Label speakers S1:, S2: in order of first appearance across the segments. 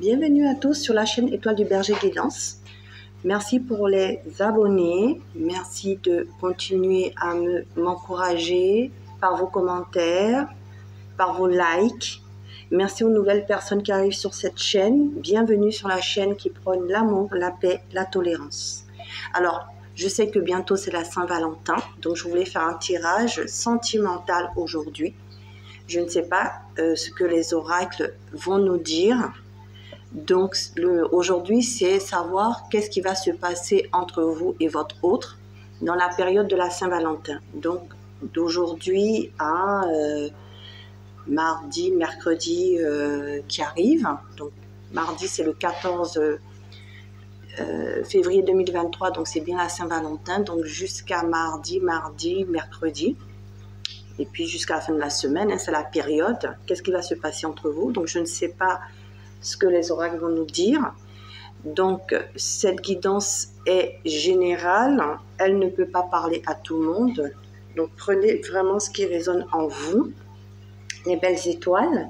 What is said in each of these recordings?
S1: Bienvenue à tous sur la chaîne Étoile du Berger Guidance. Merci pour les abonnés. Merci de continuer à m'encourager par vos commentaires, par vos likes. Merci aux nouvelles personnes qui arrivent sur cette chaîne. Bienvenue sur la chaîne qui prône l'amour, la paix, la tolérance. Alors, je sais que bientôt c'est la Saint-Valentin, donc je voulais faire un tirage sentimental aujourd'hui. Je ne sais pas ce que les oracles vont nous dire. Donc aujourd'hui, c'est savoir qu'est-ce qui va se passer entre vous et votre autre dans la période de la Saint-Valentin. Donc d'aujourd'hui à mardi, mercredi qui arrive. Donc mardi, c'est le 14 février 2023, donc c'est bien la Saint-Valentin. Donc jusqu'à mardi, mercredi. Et puis jusqu'à la fin de la semaine, hein, c'est la période. Qu'est-ce qui va se passer entre vous? Donc je ne sais pas ce que les oracles vont nous dire. Donc cette guidance est générale, elle ne peut pas parler à tout le monde. Donc prenez vraiment ce qui résonne en vous, les belles étoiles.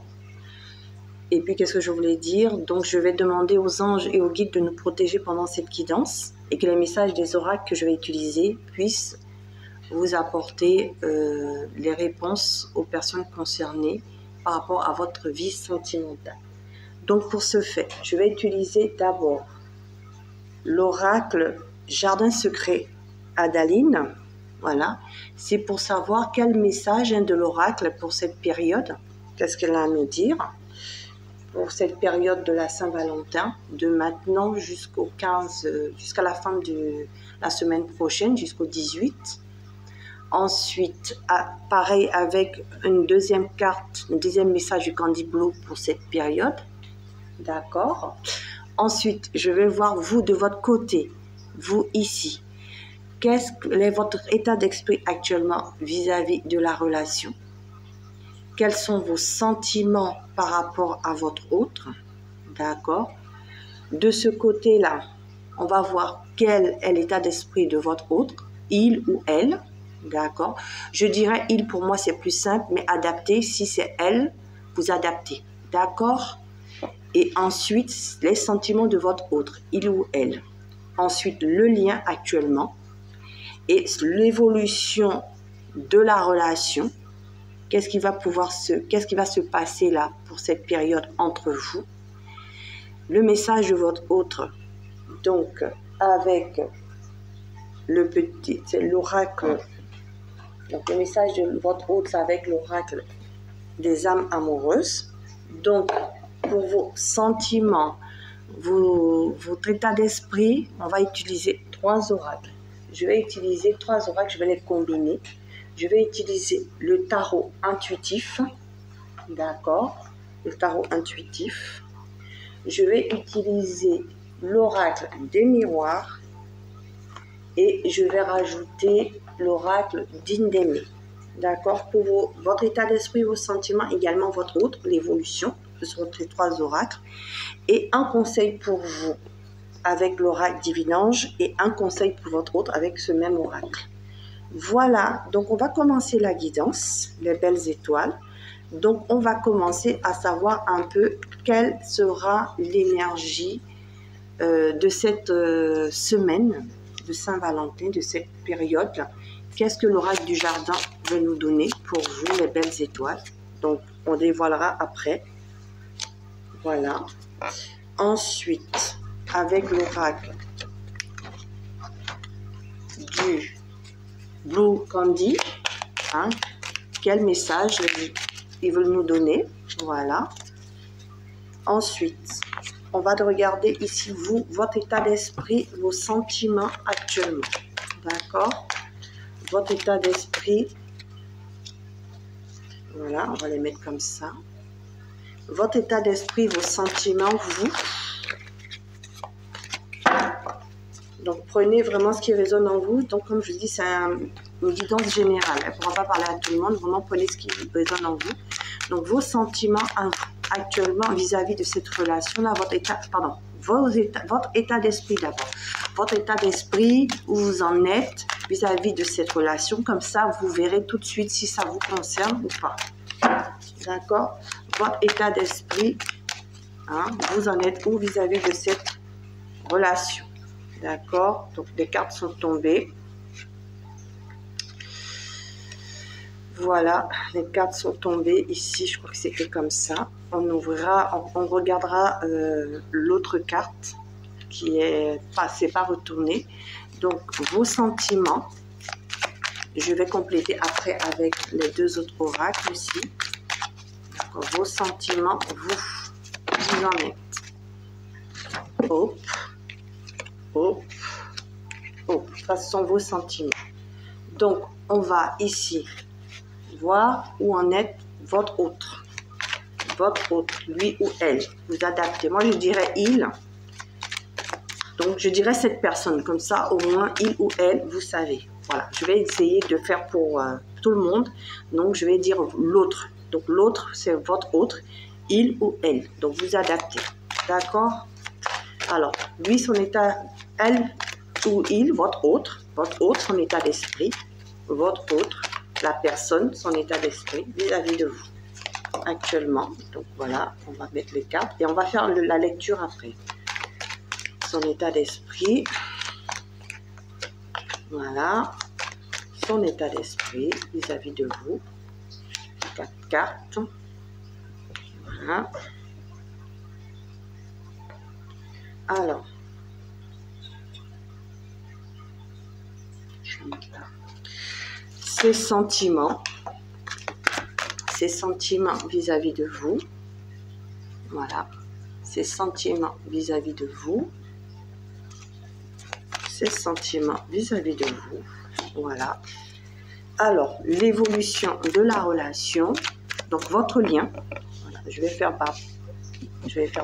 S1: Et puis qu'est-ce que je voulais dire? Donc je vais demander aux anges et aux guides de nous protéger pendant cette guidance et que les messages des oracles que je vais utiliser puissent vous apporter les réponses aux personnes concernées par rapport à votre vie sentimentale. Donc pour ce fait, je vais utiliser d'abord l'oracle Jardin Secret Adaline. Voilà, c'est pour savoir quel message de l'oracle pour cette période. Qu'est-ce qu'elle a à nous dire pour cette période de la Saint-Valentin, de maintenant jusqu'au 15, jusqu'à la fin de la semaine prochaine, jusqu'au 18. Ensuite, pareil avec une deuxième carte, un deuxième message du Candy Blue pour cette période. D'accord. Ensuite, je vais voir vous de votre côté, vous ici. Quel est votre état d'esprit actuellement vis-à-vis de la relation? Quels sont vos sentiments par rapport à votre autre? D'accord. De ce côté-là, on va voir quel est l'état d'esprit de votre autre, il ou elle. D'accord. Je dirais il, pour moi c'est plus simple, mais adapté, si c'est elle, vous adaptez. D'accord. Et ensuite, les sentiments de votre autre, il ou elle. Ensuite, le lien actuellement et l'évolution de la relation. Qu'est-ce qui va se passer là pour cette période entre vous? Le message de votre autre, donc avec le petit, c'est l'oracle. Donc le message de votre autre, c'est avec l'oracle des âmes amoureuses. Donc pour vos sentiments, votre état d'esprit, on va utiliser 3 oracles. Je vais utiliser 3 oracles, je vais les combiner. Je vais utiliser le tarot intuitif, d'accord, le tarot intuitif. Je vais utiliser l'oracle des miroirs et je vais rajouter l'oracle d'Indémé, d'accord, pour votre état d'esprit, vos sentiments, également votre autre, l'évolution. Ce seront les 3 oracles. Et un conseil pour vous avec l'oracle Divinange et un conseil pour votre autre avec ce même oracle. Voilà, donc on va commencer la guidance, les belles étoiles. Donc on va commencer à savoir un peu quelle sera l'énergie de cette semaine de Saint-Valentin, de cette période. Qu'est-ce que l'oracle du jardin veut nous donner pour vous, les belles étoiles? Donc on dévoilera après. Voilà. Ensuite, avec l'oracle du Blue Candy, hein, quel message ils veulent nous donner? Voilà. Ensuite, on va regarder ici, vous, votre état d'esprit, vos sentiments actuellement. D'accord? Votre état d'esprit. Voilà, on va les mettre comme ça. Votre état d'esprit, vos sentiments, vous. Donc, prenez vraiment ce qui résonne en vous. Donc, comme je dis, c'est une guidance générale. Elle ne pourra pas parler à tout le monde. Vraiment, prenez ce qui résonne en vous. Donc, vos sentiments actuellement vis-à-vis de cette relation-là, votre état d'esprit d'abord. Votre état d'esprit, où vous en êtes vis-à-vis de cette relation. Comme ça, vous verrez tout de suite si ça vous concerne ou pas. D'accord? Votre état d'esprit Hein, vous en êtes où vis-à-vis de cette relation? D'accord? Donc, les cartes sont tombées. Voilà, les cartes sont tombées ici. Je crois que c'était comme ça. On ouvrira, on regardera l'autre carte qui est pas retournée. Donc, vos sentiments. Je vais compléter après avec les deux autres oracles aussi. Vos sentiments, vous en êtes. Hop, hop, hop. Ça sont vos sentiments. Donc, on va ici voir où en est votre autre. Votre autre, lui ou elle. Vous adaptez. Moi, je dirais il. Donc, je dirais cette personne. Comme ça, au moins, il ou elle, vous savez. Voilà. Je vais essayer de faire pour tout le monde. Donc, je vais dire l'autre. Donc, l'autre, c'est votre autre. Il ou elle. Donc, vous adaptez. D'accord? Alors, lui, son état, elle ou il, votre autre, son état d'esprit, votre autre, la personne, son état d'esprit vis-à-vis de vous actuellement. Donc, voilà, on va mettre les cartes et on va faire la lecture après. Son état d'esprit, voilà, son état d'esprit vis-à-vis de vous. 4 cartes, voilà. Alors, ses sentiments vis-à-vis de vous, voilà, ses sentiments vis-à-vis de vous, ses sentiments vis-à-vis de vous, voilà. Alors, l'évolution de la relation, donc votre lien, voilà, je vais faire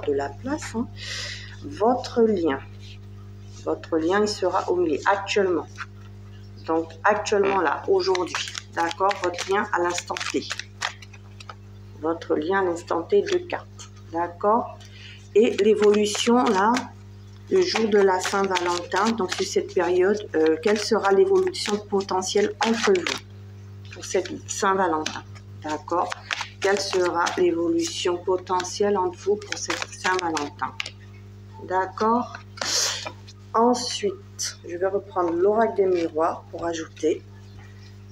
S1: de la place, hein. Votre lien, il sera au milieu, actuellement. Donc, actuellement, là, aujourd'hui, d'accord, votre lien à l'instant T. Votre lien à l'instant T de cartes, d'accord. Et l'évolution, là, le jour de la Saint-Valentin, donc sur cette période, quelle sera l'évolution potentielle entre vous pour cette Saint-Valentin, d'accord. Quelle sera l'évolution potentielle entre vous pour cette Saint-Valentin, d'accord. Ensuite, je vais reprendre l'oracle des miroirs pour ajouter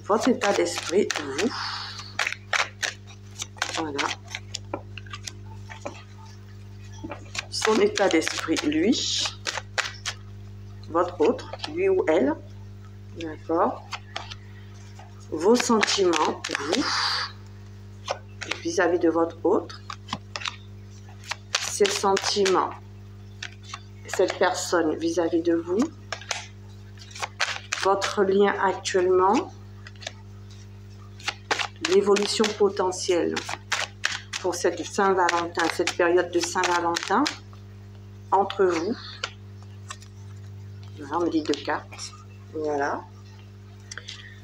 S1: votre état d'esprit, vous. Voilà. Son état d'esprit, lui. Votre autre, lui ou elle. D'accord. Vos sentiments, vous. Vis-à-vis de votre autre. Ses sentiments. Cette personne vis-à-vis de vous, votre lien actuellement, l'évolution potentielle pour cette Saint-Valentin, cette période de Saint-Valentin, entre vous. Voilà, on me dit 2 cartes. Voilà.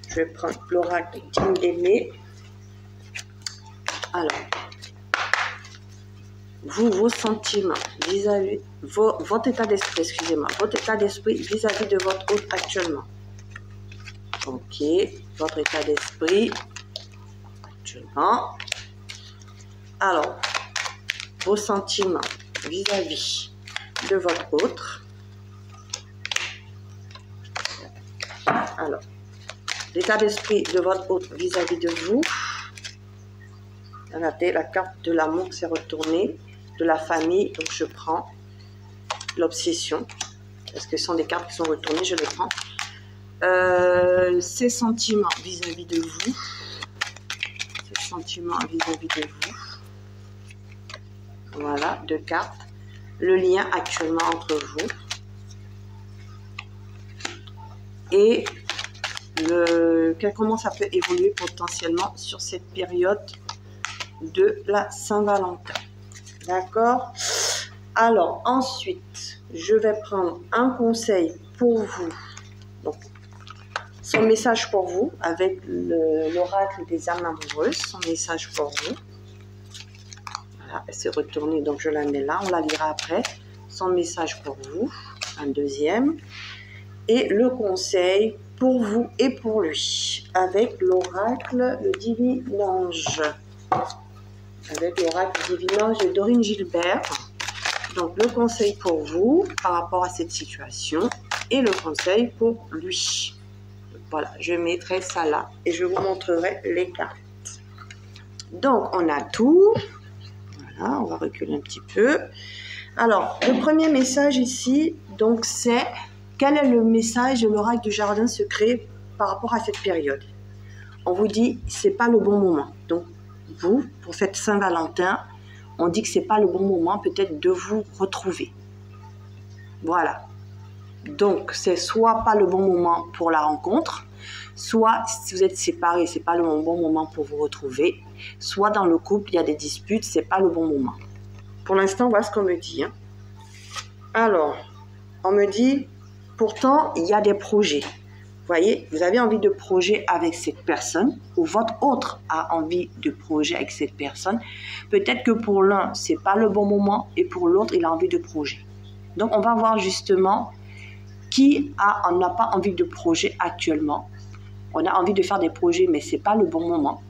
S1: Je vais prendre l'oracle digne d'aimer. Alors, vos sentiments vis-à-vis, votre état d'esprit, excusez-moi, votre état d'esprit vis-à-vis de votre autre actuellement. Ok, votre état d'esprit actuellement. Alors, vos sentiments vis-à-vis de votre autre. Alors, l'état d'esprit de votre autre vis-à-vis de vous. Regardez, la carte de l'amour s'est retournée, de la famille, donc je prends l'obsession, parce que ce sont des cartes qui sont retournées, je les prends. Ses sentiments vis-à-vis de vous, ses sentiments vis-à-vis de vous, voilà, 2 cartes. Le lien actuellement entre vous et comment ça peut évoluer potentiellement sur cette période de la Saint-Valentin. D'accord? Alors, ensuite, je vais prendre un conseil pour vous. Donc, son message pour vous avec l'oracle des âmes amoureuses. Son message pour vous. Voilà, elle s'est retournée, donc je la mets là. On la lira après. Son message pour vous. Un deuxième. Et le conseil pour vous et pour lui. Avec l'oracle, le divin ange. Avec l'oracle divin ange de Dorine Gilbert. Donc, le conseil pour vous par rapport à cette situation et le conseil pour lui. Voilà, je mettrai ça là et je vous montrerai les cartes. Donc, on a tout. Voilà, on va reculer un petit peu. Alors, le premier message ici, donc c'est quel est le message de l'oracle du jardin secret par rapport à cette période? On vous dit, c'est pas le bon moment. Donc, vous, pour cette Saint-Valentin, on dit que c'est pas le bon moment peut-être de vous retrouver. Voilà. Donc, c'est soit pas le bon moment pour la rencontre, soit si vous êtes séparés, c'est pas le bon moment pour vous retrouver, soit dans le couple, il y a des disputes, c'est pas le bon moment. Pour l'instant, voilà ce qu'on me dit. Alors, on me dit, pourtant, il y a des projets. Vous voyez, vous avez envie de projet avec cette personne ou votre autre a envie de projet avec cette personne. Peut-être que pour l'un, ce n'est pas le bon moment et pour l'autre, il a envie de projet. Donc, on va voir justement qui n'a pas envie de projet actuellement. On a envie de faire des projets, mais ce n'est pas le bon moment.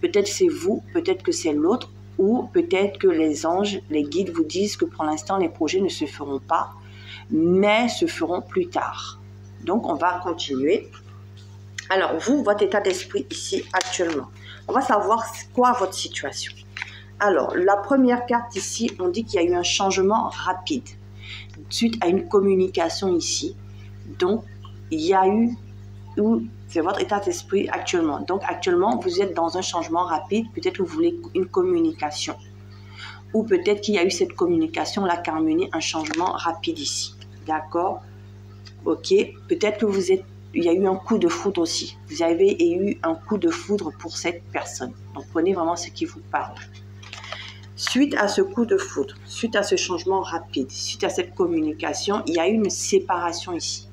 S1: Peut-être c'est vous, peut-être que c'est l'autre ou peut-être que les anges, les guides vous disent que pour l'instant, les projets ne se feront pas, mais se feront plus tard. Donc, on va continuer. Alors, vous, votre état d'esprit ici actuellement. On va savoir quoi votre situation. Alors, la première carte ici, on dit qu'il y a eu un changement rapide suite à une communication ici. Donc, il y a eu, c'est votre état d'esprit actuellement. Donc, actuellement, vous êtes dans un changement rapide. Peut-être que vous voulez une communication. Ou peut-être qu'il y a eu cette communication-là qui a amené un changement rapide ici. D'accord? Ok, peut-être que il y a eu un coup de foudre aussi. Vous avez eu un coup de foudre pour cette personne. Donc, prenez vraiment ce qui vous parle. Suite à ce coup de foudre, suite à ce changement rapide, suite à cette communication, il y a eu une séparation ici.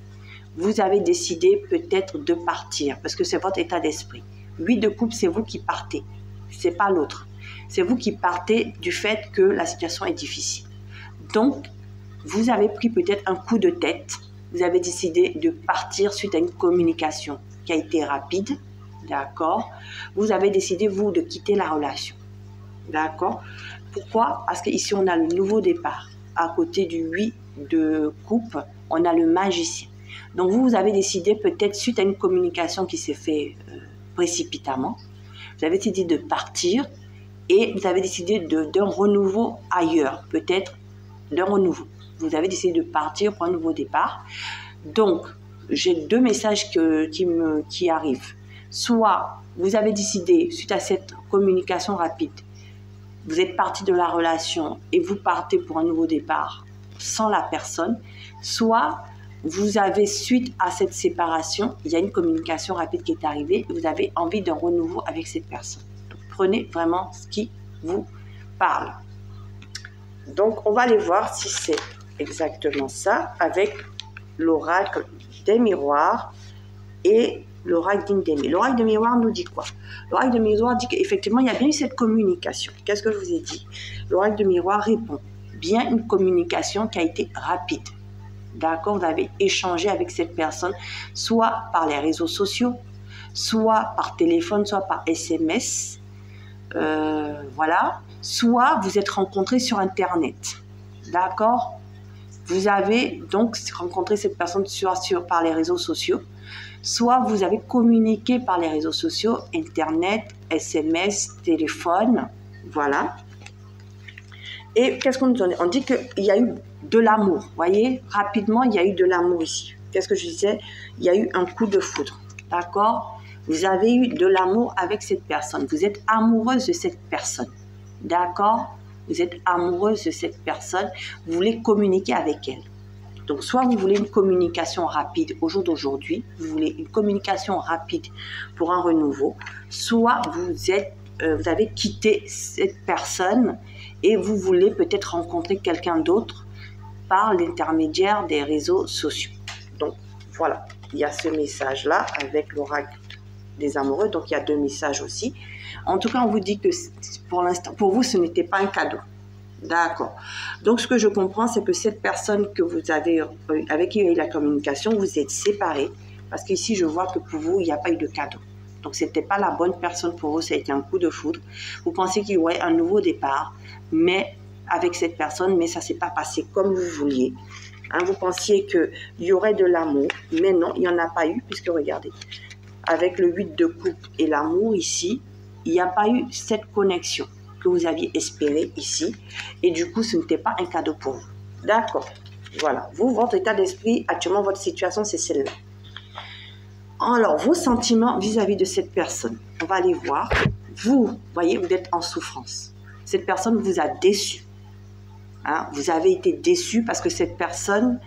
S1: Vous avez décidé peut-être de partir parce que c'est votre état d'esprit. 8 de coupe, c'est vous qui partez. C'est pas l'autre. C'est vous qui partez du fait que la situation est difficile. Donc, vous avez pris peut-être un coup de tête. Vous avez décidé de partir suite à une communication qui a été rapide, d'accord? Vous avez décidé, vous, de quitter la relation, d'accord? Pourquoi? Parce qu'ici, on a le nouveau départ. À côté du 8 de coupe, on a le magicien. Donc, vous avez décidé, peut-être suite à une communication qui s'est faite précipitamment, vous avez décidé de partir et vous avez décidé d'un renouveau ailleurs, peut-être d'un renouveau. Vous avez décidé de partir pour un nouveau départ. Donc, j'ai 2 messages qui arrivent. Soit vous avez décidé, suite à cette communication rapide, vous êtes parti de la relation et vous partez pour un nouveau départ sans la personne. Soit vous avez, suite à cette séparation, il y a une communication rapide qui est arrivée et vous avez envie d'un renouveau avec cette personne. Donc, prenez vraiment ce qui vous parle. Donc, on va aller voir si c'est exactement ça avec l'oracle des miroirs et l'oracle d'Indémé. L'oracle des miroirs nous dit quoi? L'oracle des miroirs dit qu'effectivement, il y a bien eu cette communication. Qu'est-ce que je vous ai dit? L'oracle des miroirs répond bien une communication qui a été rapide. D'accord? Vous avez échangé avec cette personne, soit par les réseaux sociaux, soit par téléphone, soit par SMS. Voilà. Soit vous êtes rencontrés sur Internet. D'accord? Vous avez donc rencontré cette personne par les réseaux sociaux. Soit vous avez communiqué par les réseaux sociaux, Internet, SMS, téléphone. Voilà. Et qu'est-ce qu'on nous dit? On dit qu'il y a eu de l'amour. Vous voyez, rapidement, il y a eu de l'amour ici. Qu'est-ce que je disais? Il y a eu un coup de foudre. D'accord? Vous avez eu de l'amour avec cette personne. Vous êtes amoureuse de cette personne. D'accord? Vous êtes amoureuse de cette personne. Vous voulez communiquer avec elle. Donc, soit vous voulez une communication rapide au jour d'aujourd'hui, vous voulez une communication rapide pour un renouveau, soit vous avez quitté cette personne et vous voulez peut-être rencontrer quelqu'un d'autre par l'intermédiaire des réseaux sociaux. Donc, voilà, il y a ce message-là avec l'oracle des amoureux. Donc, il y a 2 messages aussi. En tout cas, on vous dit que pour l'instant, pour vous, ce n'était pas un cadeau. D'accord. Donc, ce que je comprends, c'est que cette personne que vous avez, avec qui il y a eu la communication, vous êtes séparés. Parce qu'ici, je vois que pour vous, il n'y a pas eu de cadeau. Donc, ce n'était pas la bonne personne pour vous. Ça a été un coup de foudre. Vous pensez qu'il y aurait un nouveau départ. Mais avec cette personne, mais ça ne s'est pas passé comme vous vouliez. Hein, vous pensiez qu'il y aurait de l'amour, mais non, il n'y en a pas eu, puisque regardez, avec le 8 de coupe et l'amour ici, il n'y a pas eu cette connexion que vous aviez espérée ici, et du coup, ce n'était pas un cadeau pour vous. D'accord, voilà. Vous, votre état d'esprit, actuellement, votre situation, c'est celle-là. Alors, vos sentiments vis-à-vis de cette personne, on va aller voir. Vous, voyez, vous êtes en souffrance. Cette personne vous a déçu. Hein, vous avez été déçu parce que cette personne,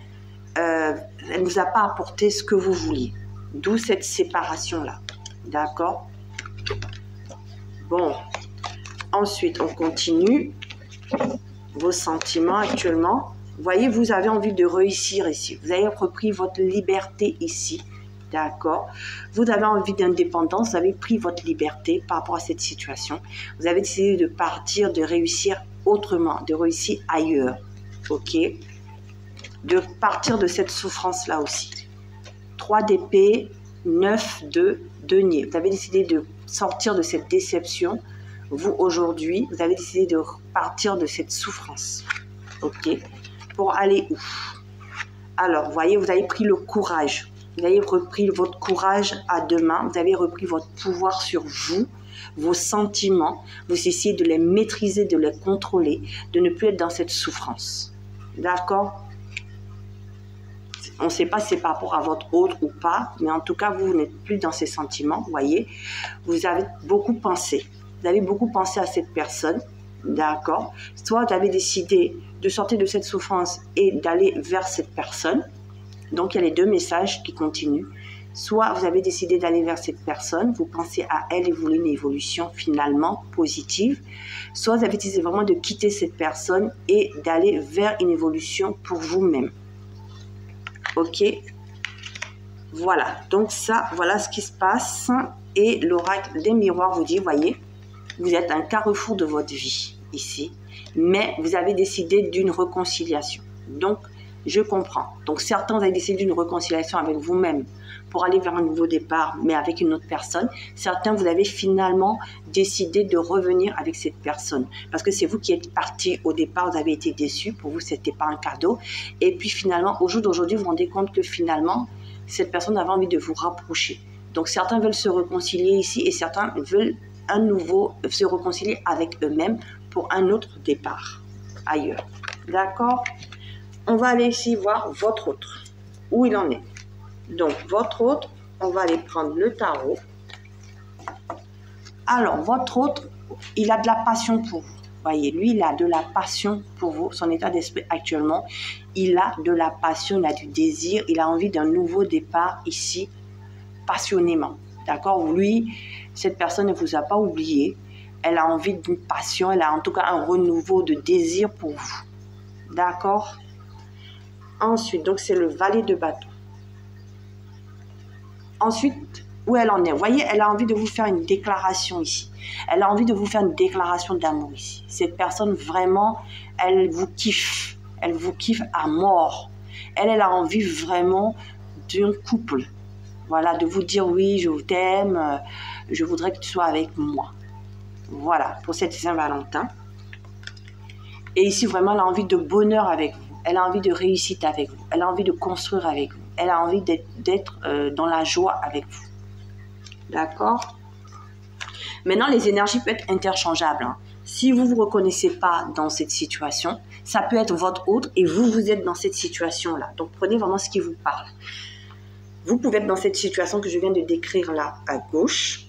S1: elle ne vous a pas apporté ce que vous vouliez. D'où cette séparation-là. D'accord? Bon. Ensuite, on continue. Vos sentiments actuellement. Vous voyez, vous avez envie de réussir ici. Vous avez repris votre liberté ici. D'accord? Vous avez envie d'indépendance. Vous avez pris votre liberté par rapport à cette situation. Vous avez décidé de partir, de réussir autrement, de réussir ailleurs. Ok? De partir de cette souffrance-là aussi. 3 d'épée, 9 de denier. Vous avez décidé de sortir de cette déception. Vous, aujourd'hui, vous avez décidé de partir de cette souffrance. Ok? Pour aller où? Alors, vous voyez, vous avez pris le courage. Vous avez repris votre courage à deux mains. Vous avez repris votre pouvoir sur vous, vos sentiments. Vous essayez de les maîtriser, de les contrôler, de ne plus être dans cette souffrance. D'accord? On ne sait pas si c'est par rapport à votre autre ou pas, mais en tout cas, vous n'êtes plus dans ces sentiments, vous voyez. Vous avez beaucoup pensé. Vous avez beaucoup pensé à cette personne, d'accord. Soit vous avez décidé de sortir de cette souffrance et d'aller vers cette personne. Donc, il y a les deux messages qui continuent. Soit vous avez décidé d'aller vers cette personne, vous pensez à elle et vous voulez une évolution finalement positive. Soit vous avez décidé vraiment de quitter cette personne et d'aller vers une évolution pour vous-même. Ok, voilà, donc ça, voilà ce qui se passe. Et l'oracle des miroirs vous dit, voyez, vous êtes un carrefour de votre vie ici, mais vous avez décidé d'une réconciliation. Donc, je comprends. Donc, certains, vous avez décidé d'une réconciliation avec vous-même pour aller vers un nouveau départ, mais avec une autre personne. Certains, vous avez finalement décidé de revenir avec cette personne. Parce que c'est vous qui êtes parti au départ, vous avez été déçu. Pour vous, ce n'était pas un cadeau. Et puis, finalement, au jour d'aujourd'hui, vous vous rendez compte que finalement, cette personne avait envie de vous rapprocher. Donc, certains veulent se réconcilier ici et certains veulent à nouveau se réconcilier avec eux-mêmes pour un autre départ ailleurs. D'accord? On va aller ici voir votre autre, où il en est. Donc, votre autre, on va aller prendre le tarot. Alors, votre autre, il a de la passion pour vous. Voyez, lui, il a de la passion pour vous. Son état d'esprit actuellement, il a de la passion, il a du désir, il a envie d'un nouveau départ ici, passionnément. D'accord? Lui, cette personne ne vous a pas oublié. Elle a envie d'une passion, elle a en tout cas un renouveau de désir pour vous. D'accord? Ensuite, donc c'est le valet de bâton. Ensuite, où elle en est? Vous voyez, elle a envie de vous faire une déclaration ici. Elle a envie de vous faire une déclaration d'amour ici. Cette personne, vraiment, elle vous kiffe. Elle vous kiffe à mort. Elle a envie vraiment d'un couple. Voilà, de vous dire oui, je t'aime, je voudrais que tu sois avec moi. Voilà, pour cette Saint-Valentin. Et ici, vraiment, elle a envie de bonheur avec vous. Elle a envie de réussite avec vous. Elle a envie de construire avec vous. Elle a envie d'être dans la joie avec vous. D'accord? Maintenant, les énergies peuvent être interchangeables. Hein. Si vous ne vous reconnaissez pas dans cette situation, ça peut être votre autre et vous, vous êtes dans cette situation-là. Donc, prenez vraiment ce qui vous parle. Vous pouvez être dans cette situation que je viens de décrire là à gauche.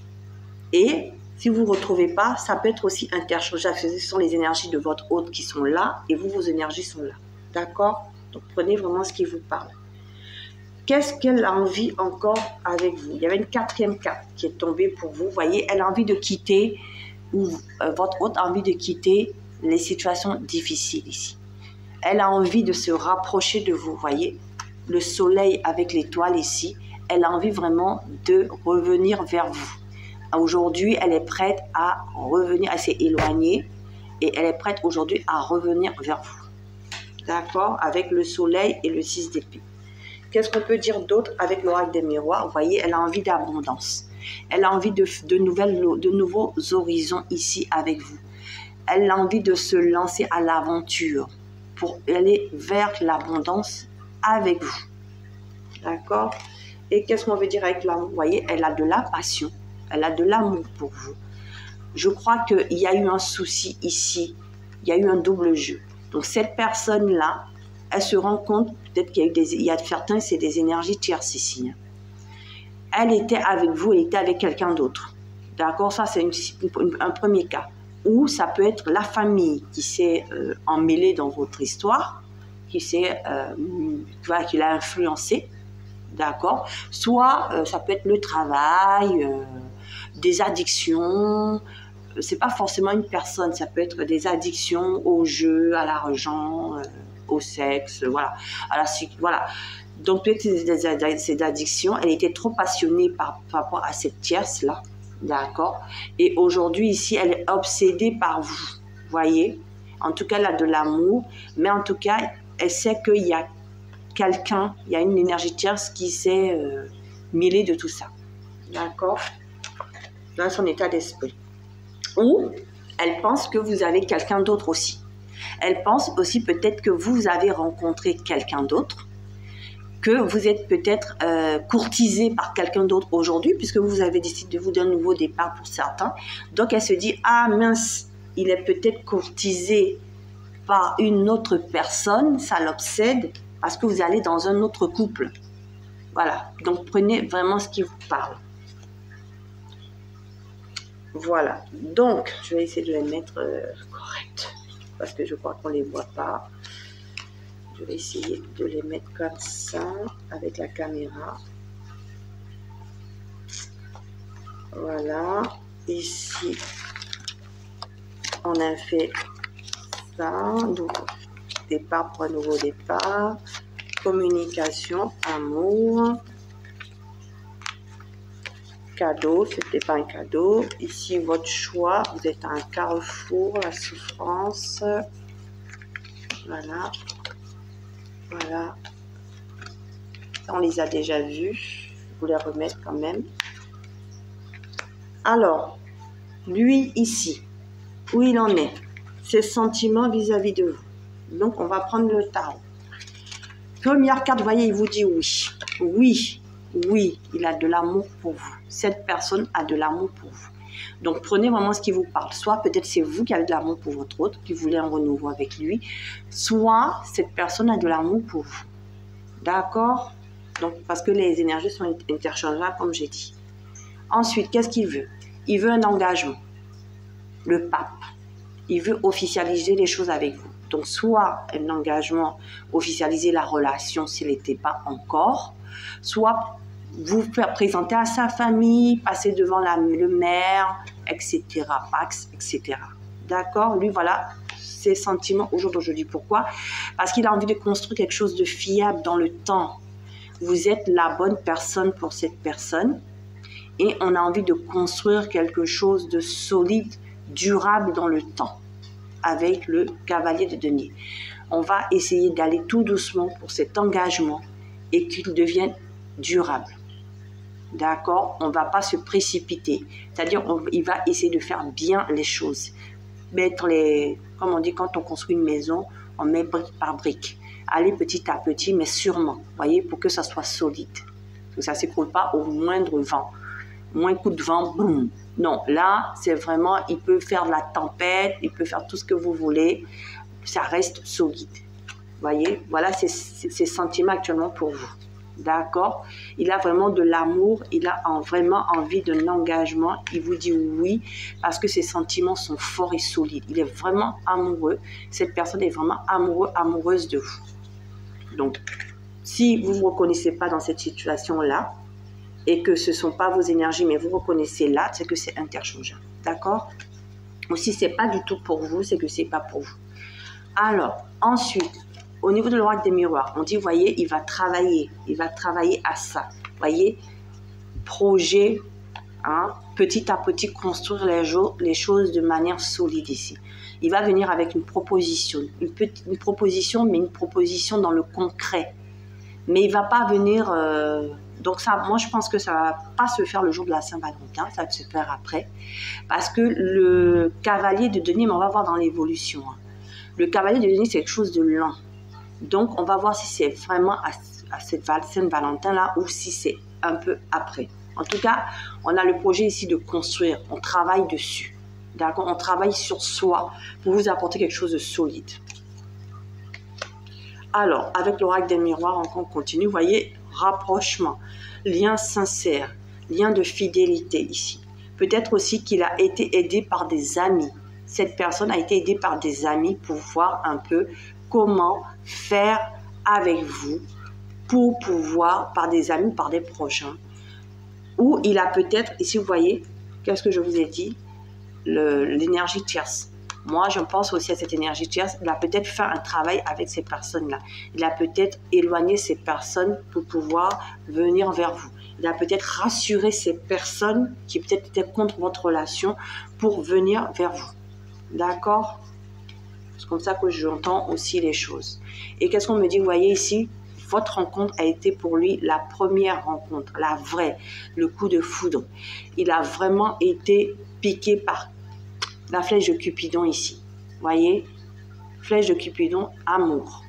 S1: Et si vous ne vous retrouvez pas, ça peut être aussi interchangeable. Ce sont les énergies de votre hôte qui sont là et vous, vos énergies sont là. D'accord? Donc, prenez vraiment ce qui vous parle. Qu'est-ce qu'elle a envie encore avec vous? Il y avait une quatrième carte qui est tombée pour vous. Vous voyez, elle a envie de quitter, ou votre hôte a envie de quitter les situations difficiles ici. Elle a envie de se rapprocher de vous, vous voyez. Le soleil avec l'étoile ici. Elle a envie vraiment de revenir vers vous. Aujourd'hui, elle est prête à revenir, elle s'est éloignée et elle est prête aujourd'hui à revenir vers vous. D'accord? Avec le soleil et le 6 d'épée. Qu'est-ce qu'on peut dire d'autre avec l'oracle des miroirs? Vous voyez, elle a envie d'abondance. Elle a envie de nouveaux horizons ici avec vous. Elle a envie de se lancer à l'aventure pour aller vers l'abondance avec vous. D'accord? Et qu'est-ce qu'on veut dire avec l'amour? Vous voyez, elle a de la passion, elle a de l'amour pour vous. Je crois qu'il y a eu un souci ici, il y a eu un double jeu. Donc cette personne-là, elle se rend compte, peut-être qu'il y a eu il y a certains, c'est des énergies tierces ici. Elle était avec vous, elle était avec quelqu'un d'autre. D'accord? Ça, c'est un premier cas. Ou ça peut être la famille qui s'est emmêlée dans votre histoire, qui voilà, qui l'a influencé. D'accord? Soit ça peut être le travail, des addictions. C'est pas forcément une personne, ça peut être des addictions au jeu, à l'argent, au sexe, voilà. Voilà. Donc peut-être ces addictions, elle était trop passionnée par rapport à cette tierce-là. D'accord? Et aujourd'hui, ici, elle est obsédée par vous. Voyez? En tout cas, elle a de l'amour, mais en tout cas, elle sait qu'il y a quelqu'un, il y a une énergie tierce qui s'est mêlée de tout ça. D'accord? Dans son état d'esprit. Ou elle pense que vous avez quelqu'un d'autre aussi. Elle pense aussi peut-être que vous avez rencontré quelqu'un d'autre, que vous êtes peut-être courtisé par quelqu'un d'autre aujourd'hui, puisque vous avez décidé de vous d'un nouveau départ pour certains. Donc elle se dit, ah mince, il est peut-être courtisé par une autre personne, ça l'obsède, parce que vous allez dans un autre couple. Voilà, donc prenez vraiment ce qui vous parle. Voilà, donc je vais essayer de les mettre corrects, parce que je crois qu'on ne les voit pas. Je vais essayer de les mettre comme ça, avec la caméra. Voilà, ici, on a fait ça, donc départ pour un nouveau départ, communication, amour, cadeau, c'était pas un cadeau. Ici, votre choix, vous êtes à un carrefour, la souffrance. Voilà. Voilà. On les a déjà vus. Je vous les remettre quand même. Alors, lui ici, où il en est, ses sentiments vis-à-vis de vous. Donc, on va prendre le tarot. Première carte, vous voyez, il vous dit oui. Oui. Oui, il a de l'amour pour vous. Cette personne a de l'amour pour vous. Donc, prenez vraiment ce qui vous parle. Soit peut-être c'est vous qui avez de l'amour pour votre autre, qui voulez un renouveau avec lui. Soit cette personne a de l'amour pour vous. D'accord? Donc, parce que les énergies sont interchangeables, comme j'ai dit. Ensuite, qu'est-ce qu'il veut? Il veut un engagement. Le pape. Il veut officialiser les choses avec vous. Donc, soit un engagement, officialiser la relation s'il n'était pas encore, soit vous faire présenter à sa famille, passer devant le maire, etc., Pax, etc. D'accord? Lui, voilà ses sentiments au jour d'aujourd'hui. Pourquoi? Parce qu'il a envie de construire quelque chose de fiable dans le temps. Vous êtes la bonne personne pour cette personne et on a envie de construire quelque chose de solide, durable dans le temps avec le cavalier de denier. On va essayer d'aller tout doucement pour cet engagement et qu'il devienne durable. D'accord? On ne va pas se précipiter. C'est-à-dire, il va essayer de faire bien les choses. Mettre comme on dit, quand on construit une maison, on met brique par brique. Aller petit à petit, mais sûrement, voyez, pour que ça soit solide. Que ça ne s'écroule pas au moindre vent. Moins coup de vent, boum. Non, là, c'est vraiment, il peut faire de la tempête, il peut faire tout ce que vous voulez. Ça reste solide. Voyez, voilà ses sentiments actuellement pour vous. D'accord? Il a vraiment de l'amour, il a vraiment envie d'un engagement. Il vous dit oui parce que ses sentiments sont forts et solides. Il est vraiment amoureux. Cette personne est vraiment amoureuse de vous. Donc, si vous ne vous reconnaissez pas dans cette situation-là et que ce ne sont pas vos énergies, mais vous reconnaissez là, c'est que c'est interchangeable. D'accord? Ou si ce n'est pas du tout pour vous, c'est que ce n'est pas pour vous. Alors, ensuite, au niveau de l'oracle des miroirs, on dit, voyez, il va travailler à ça. Voyez, projet, hein, petit à petit construire les choses de manière solide ici. Il va venir avec une proposition, une proposition, mais une proposition dans le concret. Mais il ne va pas venir Donc ça, moi je pense que ça va pas se faire le jour de la Saint-Valentin, ça va se faire après. Parce que le cavalier de denier, mais on va voir dans l'évolution. Hein. Le cavalier de denier, c'est quelque chose de lent. Donc on va voir si c'est vraiment à cette Saint-Valentin là ou si c'est un peu après. En tout cas, on a le projet ici de construire, on travaille dessus. D'accord, on travaille sur soi pour vous apporter quelque chose de solide. Alors, avec l'oracle des miroirs, on continue. Vous voyez, rapprochement, lien sincère, lien de fidélité ici. Peut-être aussi qu'il a été aidé par des amis. Cette personne a été aidée par des amis pour voir un peu comment faire avec vous pour pouvoir, par des amis, par des prochains. Ou il a peut-être, ici vous voyez, qu'est-ce que je vous ai dit? L'énergie tierce. Moi, je pense aussi à cette énergie tierce. Il a peut-être fait un travail avec ces personnes-là. Il a peut-être éloigné ces personnes pour pouvoir venir vers vous. Il a peut-être rassuré ces personnes qui peut-être étaient contre votre relation pour venir vers vous. D'accord? C'est comme ça que j'entends aussi les choses. Et qu'est-ce qu'on me dit? Vous voyez ici, votre rencontre a été pour lui la première rencontre, la vraie, le coup de foudre. Il a vraiment été piqué par la flèche de Cupidon ici. Voyez, flèche de Cupidon, amour.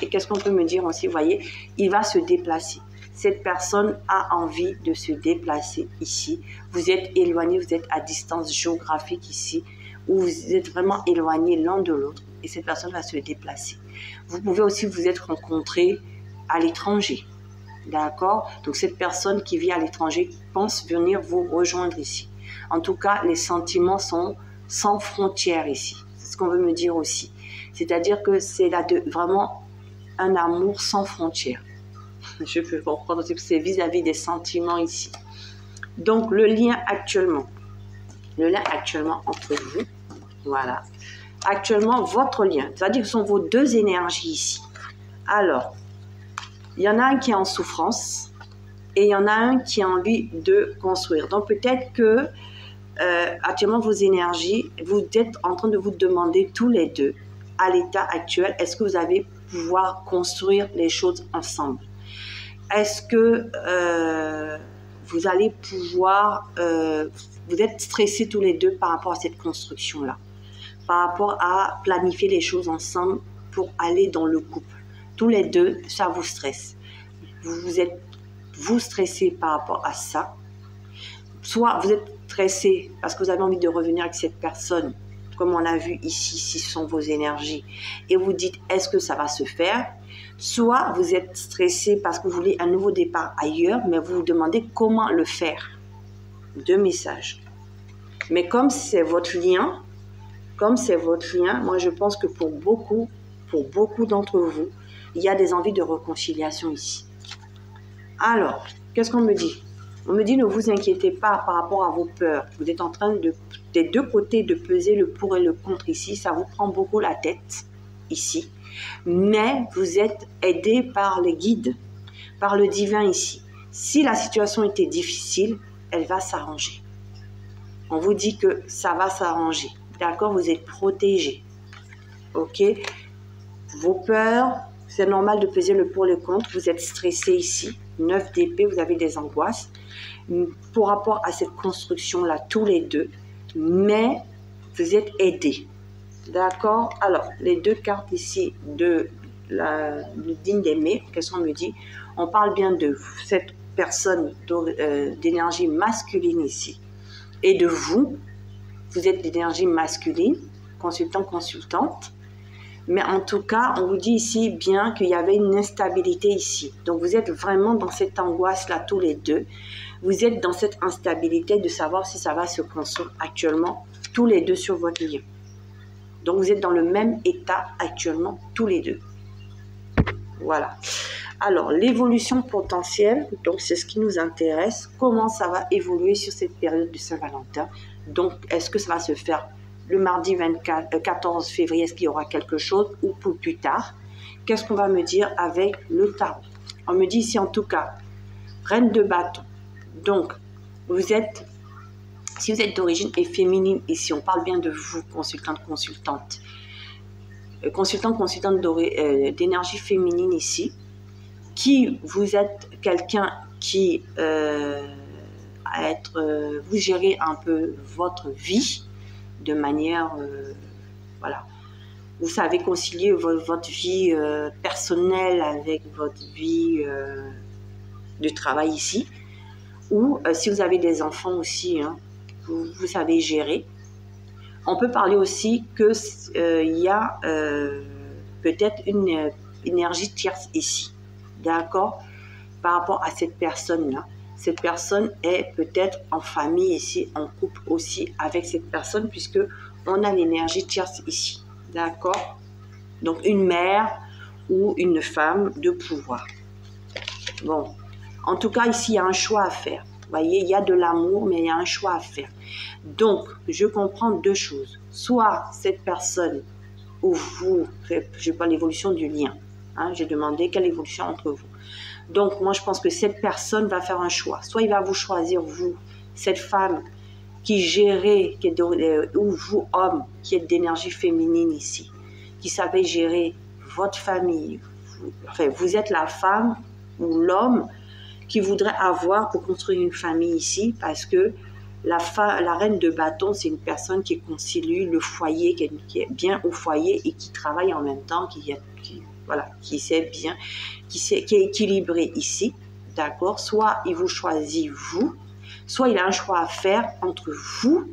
S1: Et qu'est-ce qu'on peut me dire aussi? Vous voyez, il va se déplacer. Cette personne a envie de se déplacer ici. Vous êtes éloigné, vous êtes à distance géographique ici, où vous êtes vraiment éloigné l'un de l'autre. Et cette personne va se déplacer. Vous pouvez aussi vous être rencontrés à l'étranger. D'accord? Donc cette personne qui vit à l'étranger pense venir vous rejoindre ici. En tout cas, les sentiments sont sans frontières ici. C'est ce qu'on veut me dire aussi. C'est-à-dire que c'est vraiment un amour sans frontières. Je peux comprendre aussi que c'est vis-à-vis des sentiments ici. Donc, le lien actuellement entre vous, voilà. Actuellement, votre lien, c'est-à-dire que ce sont vos deux énergies ici. Alors, il y en a un qui est en souffrance et il y en a un qui a envie de construire. Donc, peut-être que actuellement, vos énergies, vous êtes en train de vous demander tous les deux, à l'état actuel, est-ce que vous allez pouvoir construire les choses ensemble? Est-ce que vous allez pouvoir, vous êtes stressés tous les deux par rapport à cette construction-là, par rapport à planifier les choses ensemble pour aller dans le couple. Tous les deux, ça vous stresse. Vous êtes stressé par rapport à ça. Soit vous êtes stressé parce que vous avez envie de revenir avec cette personne, comme on a vu ici, ce sont vos énergies, et vous dites, est-ce que ça va se faire? Soit vous êtes stressé parce que vous voulez un nouveau départ ailleurs, mais vous vous demandez comment le faire. Deux messages. Mais comme c'est votre lien, moi je pense que pour beaucoup d'entre vous, il y a des envies de réconciliation ici. Alors, qu'est-ce qu'on me dit? On me dit, ne vous inquiétez pas par rapport à vos peurs. Vous êtes en train des deux côtés de peser le pour et le contre ici. Ça vous prend beaucoup la tête ici. Mais vous êtes aidé par les guides, par le divin ici. Si la situation était difficile, elle va s'arranger. On vous dit que ça va s'arranger. D'accord? Vous êtes protégé. Ok? Vos peurs, c'est normal de peser le pour et le contre. Vous êtes stressé ici. 9 d'épée, vous avez des angoisses. Pour rapport à cette construction-là, tous les deux. Mais vous êtes aidés. D'accord? Alors, les deux cartes ici de le digne d'aimer, qu'est-ce qu'on me dit? On parle bien de cette personne d'énergie masculine ici. Et de vous, vous êtes d'énergie masculine, consultant, consultante. Mais en tout cas, on vous dit ici bien qu'il y avait une instabilité ici. Donc, vous êtes vraiment dans cette angoisse-là tous les deux. Vous êtes dans cette instabilité de savoir si ça va se construire actuellement tous les deux sur votre lien. Donc, vous êtes dans le même état actuellement tous les deux. Voilà. Alors, l'évolution potentielle, donc c'est ce qui nous intéresse. Comment ça va évoluer sur cette période de Saint-Valentin? Donc, est-ce que ça va se faire le mardi 14 février? Est-ce qu'il y aura quelque chose ou pour plus tard? Qu'est-ce qu'on va me dire avec le tarot? On me dit ici en tout cas, reine de bâton. Donc, si vous êtes d'origine féminine, ici on parle bien de vous, consultante, consultante d'énergie féminine ici, qui vous êtes quelqu'un aussi vous gérez un peu votre vie de manière, voilà, vous savez concilier votre vie personnelle avec votre vie de travail ici, ou si vous avez des enfants aussi, hein, vous savez gérer. On peut parler aussi que il y a peut-être une énergie tierce ici, d'accord, par rapport à cette personne-là. Cette personne est peut-être en famille ici, en couple aussi avec cette personne, puisque on a l'énergie tierce ici, d'accord. Donc une mère ou une femme de pouvoir. Bon, en tout cas ici il y a un choix à faire. Vous voyez, il y a de l'amour, mais il y a un choix à faire. Donc je comprends deux choses. Soit cette personne ou vous, je parle l'évolution du lien. Hein, j'ai demandé quelle évolution entre vous. Donc, moi, je pense que cette personne va faire un choix. Soit il va vous choisir, vous, cette femme qui gérait, ou vous, homme, qui êtes d'énergie féminine ici, qui savait gérer votre famille. Vous êtes la femme ou l'homme qui voudrait avoir pour construire une famille ici, parce que la reine de bâton, c'est une personne qui concilie le foyer, qui est bien au foyer et qui travaille en même temps, qui sait bien, qui est équilibré ici, d'accord. Soit il vous choisit vous, soit il a un choix à faire entre vous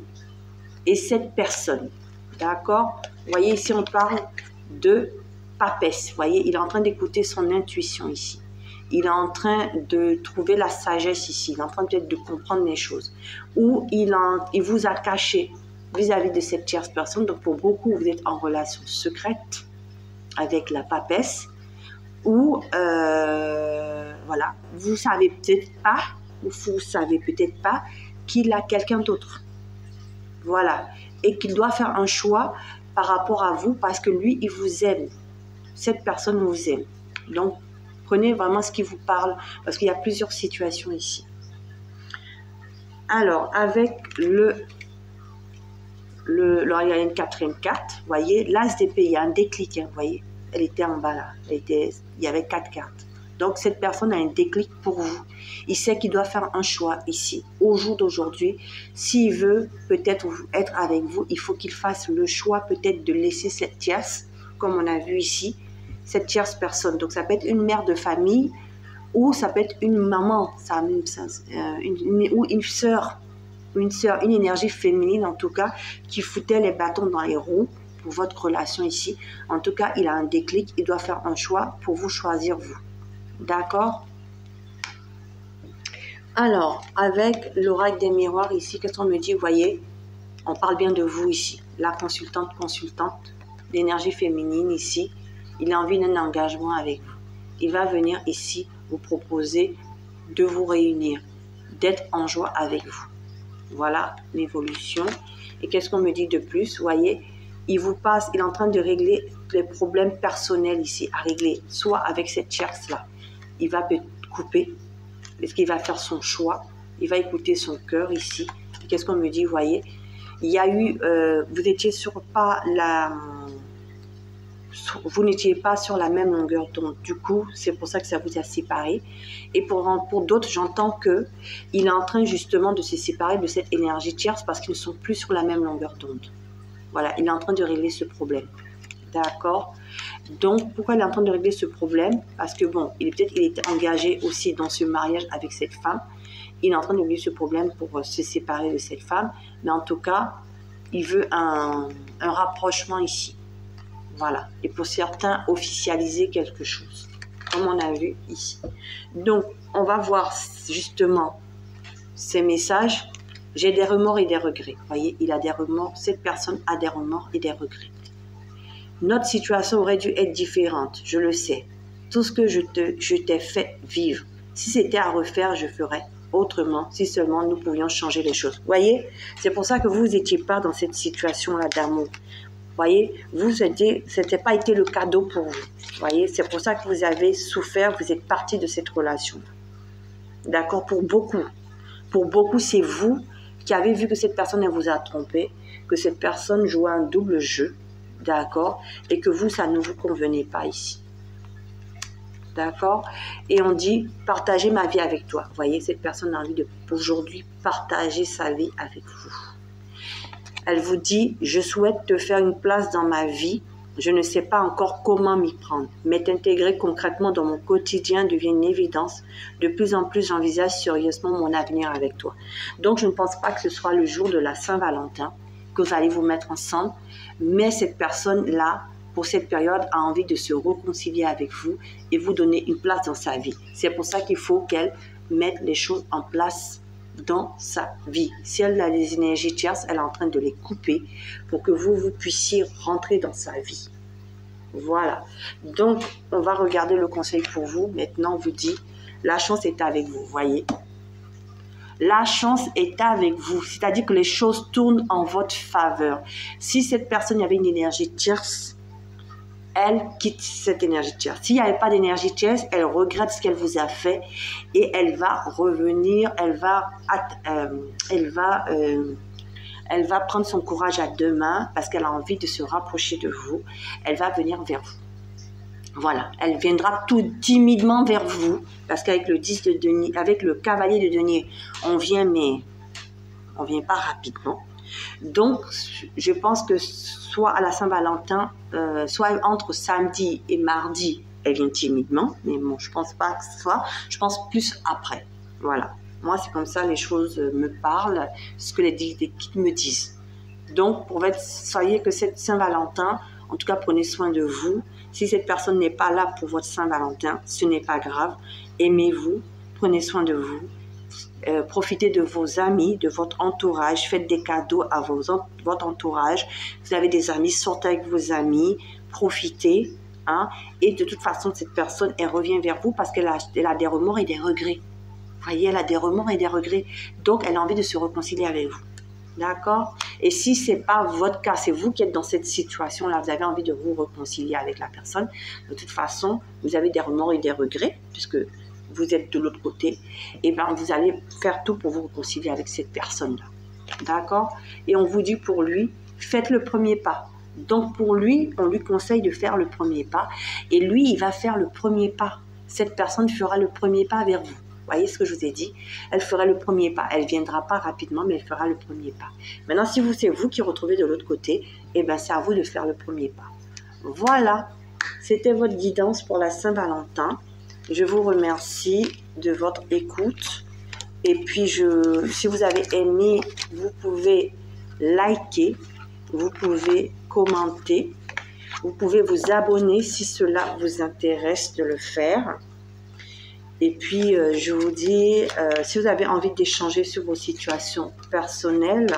S1: et cette personne, d'accord. Vous voyez ici on parle de papesse, vous voyez il est en train d'écouter son intuition ici, il est en train de trouver la sagesse ici, il est en train peut-être de comprendre les choses, ou il vous a caché vis-à-vis de cette tierce personne. Donc pour beaucoup vous êtes en relation secrète avec la papesse, ou voilà, vous savez peut-être pas, ou vous savez peut-être pas qu'il a quelqu'un d'autre, voilà, et qu'il doit faire un choix par rapport à vous, parce que lui il vous aime, cette personne vous aime. Donc prenez vraiment ce qui vous parle, parce qu'il y a plusieurs situations ici. Alors avec il y a une quatrième carte, vous voyez, l'as d'épée, il y a un déclic, hein, vous voyez, elle était en bas là, il y avait 4 cartes. Donc cette personne a un déclic pour vous. Il sait qu'il doit faire un choix ici, au jour d'aujourd'hui. S'il veut peut-être être avec vous, il faut qu'il fasse le choix peut-être de laisser cette tierce, comme on a vu ici, cette tierce personne. Donc ça peut être une mère de famille, ou ça peut être une maman, ou une sœur, une énergie féminine en tout cas, qui foutait les bâtons dans les roues pour votre relation ici. En tout cas, il a un déclic, il doit faire un choix pour vous choisir vous. D'accord? Alors, avec l'oracle des miroirs ici, qu'est-ce qu'on me dit? Vous voyez, on parle bien de vous ici. La consultante, l'énergie féminine ici, il a envie d'un engagement avec vous. Il va venir ici vous proposer de vous réunir, d'être en joie avec vous. Voilà l'évolution. Et qu'est-ce qu'on me dit de plus? Vous voyez, il est en train de régler les problèmes personnels ici, à régler, soit avec cette tierce-là. Il va couper, est-ce qu'il va faire son choix? Il va écouter son cœur ici. Qu'est-ce qu'on me dit? Vous voyez, il y a eu, vous n'étiez n'étiez pas sur la même longueur d'onde. Du coup, c'est pour ça que ça vous a séparé. Et pour d'autres, j'entends que il est en train justement de se séparer de cette énergie tierce parce qu'ils ne sont plus sur la même longueur d'onde. Voilà, il est en train de régler ce problème. D'accord? Donc, pourquoi il est en train de régler ce problème? Parce que bon, il était engagé aussi dans ce mariage avec cette femme. Il est en train de régler ce problème pour se séparer de cette femme. Mais en tout cas, il veut un rapprochement ici. Voilà. Et pour certains, officialiser quelque chose. Comme on a vu ici. Donc, on va voir justement ces messages. J'ai des remords et des regrets. Vous voyez, il a des remords. Cette personne a des remords et des regrets. Notre situation aurait dû être différente, je le sais. Tout ce que je t'ai fait vivre. Si c'était à refaire, je ferais autrement, si seulement nous pouvions changer les choses. Vous voyez, c'est pour ça que vous n'étiez pas dans cette situation-là d'amour. Vous voyez, c'était pas été le cadeau pour vous. Vous voyez, c'est pour ça que vous avez souffert, vous êtes parti de cette relation. D'accord, pour beaucoup. Pour beaucoup, c'est vous qui avez vu que cette personne elle vous a trompé, que cette personne jouait un double jeu. D'accord, et que vous, ça ne vous convenait pas ici. D'accord? Et on dit partager ma vie avec toi. Vous voyez, cette personne a envie de aujourd'hui partager sa vie avec vous. Elle vous dit, je souhaite te faire une place dans ma vie. Je ne sais pas encore comment m'y prendre, mais t'intégrer concrètement dans mon quotidien devient une évidence. De plus en plus, j'envisage sérieusement mon avenir avec toi. Donc, je ne pense pas que ce soit le jour de la Saint-Valentin que vous allez vous mettre ensemble, mais cette personne-là, pour cette période, a envie de se réconcilier avec vous et vous donner une place dans sa vie. C'est pour ça qu'il faut qu'elle mette les choses en place dans sa vie. Si elle a des énergies tierces, elle est en train de les couper pour que vous puissiez rentrer dans sa vie. Voilà. Donc, on va regarder le conseil pour vous. Maintenant, on vous dit, la chance est avec vous. Voyez, la chance est avec vous. C'est-à-dire que les choses tournent en votre faveur. Si cette personne avait une énergie tierce, elle quitte cette énergie tierce. S'il n'y avait pas d'énergie tierce, elle regrette ce qu'elle vous a fait et elle va revenir, elle va prendre son courage à deux mains parce qu'elle a envie de se rapprocher de vous. Elle va venir vers vous. Voilà, elle viendra tout timidement vers vous parce qu'avec le 10 de denier, avec le cavalier de denier, on vient mais on vient pas rapidement. Donc, je pense que soit à la Saint-Valentin, soit entre samedi et mardi, elle vient timidement. Mais bon, je pense pas que ce soit. Je pense plus après. Voilà. Moi, c'est comme ça, les choses me parlent, ce que les guides me disent. Donc, soyez que cette Saint-Valentin, en tout cas, prenez soin de vous. Si cette personne n'est pas là pour votre Saint-Valentin, ce n'est pas grave. Aimez-vous, prenez soin de vous. Profitez de vos amis, de votre entourage, faites des cadeaux à votre entourage. Vous avez des amis, sortez avec vos amis, profitez. Hein, et de toute façon, cette personne, elle revient vers vous parce qu'elle a des remords et des regrets. Vous voyez, elle a des remords et des regrets. Donc, elle a envie de se réconcilier avec vous. D'accord? Et si ce n'est pas votre cas, c'est vous qui êtes dans cette situation-là, vous avez envie de vous réconcilier avec la personne, de toute façon, vous avez des remords et des regrets, puisque vous êtes de l'autre côté, et bien vous allez faire tout pour vous réconcilier avec cette personne-là. D'accord? Et on vous dit pour lui, faites le premier pas. Donc pour lui, on lui conseille de faire le premier pas, et lui, il va faire le premier pas. Cette personne fera le premier pas vers vous. Vous voyez ce que je vous ai dit? Elle fera le premier pas. Elle ne viendra pas rapidement, mais elle fera le premier pas. Maintenant, si c'est vous qui retrouvez de l'autre côté, eh bien, c'est à vous de faire le premier pas. Voilà, c'était votre guidance pour la Saint-Valentin. Je vous remercie de votre écoute. Et puis, si vous avez aimé, vous pouvez liker, vous pouvez commenter, vous pouvez vous abonner si cela vous intéresse de le faire. Et puis, je vous dis, si vous avez envie d'échanger sur vos situations personnelles,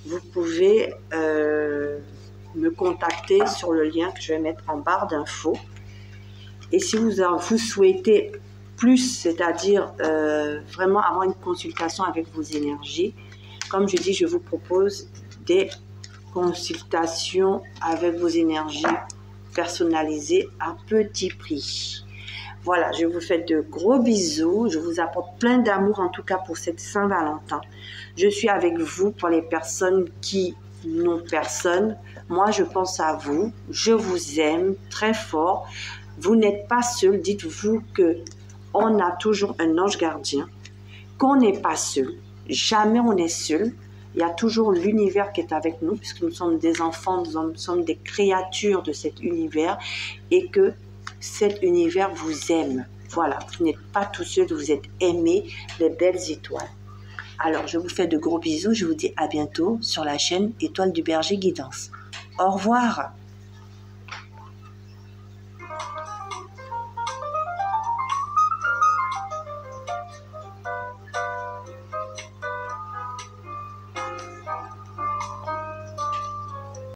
S1: vous pouvez me contacter sur le lien que je vais mettre en barre d'infos. Et si vous souhaitez plus, c'est-à-dire vraiment avoir une consultation avec vos énergies, comme je dis, je vous propose des consultations avec vos énergies personnalisées à petit prix. Voilà, je vous fais de gros bisous. Je vous apporte plein d'amour, en tout cas pour cette Saint-Valentin. Je suis avec vous pour les personnes qui n'ont personne. Moi, je pense à vous. Je vous aime très fort. Vous n'êtes pas seul. Dites-vous qu'on a toujours un ange gardien, qu'on n'est pas seul. Jamais on est seul. Il y a toujours l'univers qui est avec nous, puisque nous sommes des enfants, nous sommes des créatures de cet univers, et que cet univers vous aime. Voilà, vous n'êtes pas tout seul, vous êtes aimés, les belles étoiles. Alors, je vous fais de gros bisous, je vous dis à bientôt sur la chaîne Étoile du Berger Guidance. Au revoir.